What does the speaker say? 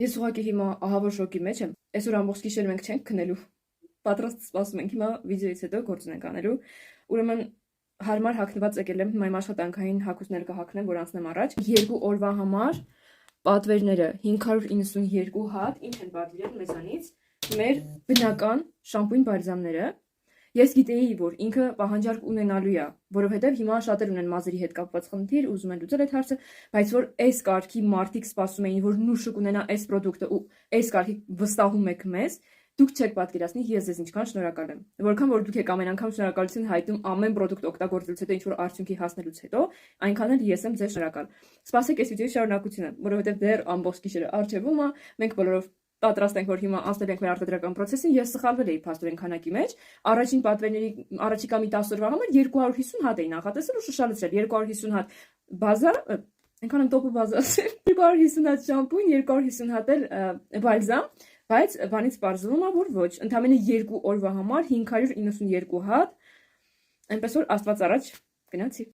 Ես ուղղակի հիմա ահավոր շոկի մեջ եմ։ Այսօր ամբողջ գիշեր մենք չենք քնելու։ Պատրաստ սպասում ենք հիմա վիդեոից հետո գործ ենք անելու։ Ուրեմն հարմար հագնված եկել եմ, հիմա իմ աշխատանքային հագուստներ կհագնեմ, որ անցնեմ առաջ։ 2 օրվա համար պատվերները 592 հատ, ինչ են պատվիրել մեզանից։ Մեր բնական շամպույն բալզամները։ Ես գիտեի, որ ինքը պահանջարկ ունենալու է, որովհետև հիմա շատեր ունեն մազերի հետ կապված խնդիր, ուզում են լուծել այդ հարցը, բայց որ այս կարգի մարդիկ սպասում էին, որ նուշը կունենա այս պրոդուկտը ու այս կարգի վստահում եք մեզ, դուք չեք պատկերացնի ես ձեզ ինչքան շնորհակալ եմ։ Որքան որ դուք եք ամեն անգամ շնորհակալություն հայտնում ամեն պրոդուկտ օգտագործելուց հետո ինչ որ արդյունքի հասնելուց հետո, այնքան էլ ես եմ ձեզ շնորհակալ։ Սպասեք այս վիդեոյի շարունակությունը, որովհետև դեռ ամբողջ գիշերը առջևում է, մենք բոլորով պատրաստ ենք, որ հիմա անցնել ենք մեր արտադրական process-ին, ես սխալվել էի փաստորեն քանակի մեջ, առաջին պատվերների առաջիկա մի 10 օրվա համար 250 հատ էի նախատեսել ու շշալցրել, 250 հատ բազա, այնքան եմ տոպը բազա ասել, 250 հատ շամպույն, 250 հատ էլ բալզամ, բայց բանից պարզվում է, որ ոչ, ընդամենը 2 օրվա համար 592 հատ, այնպես որ Աստված առաջ գնացի։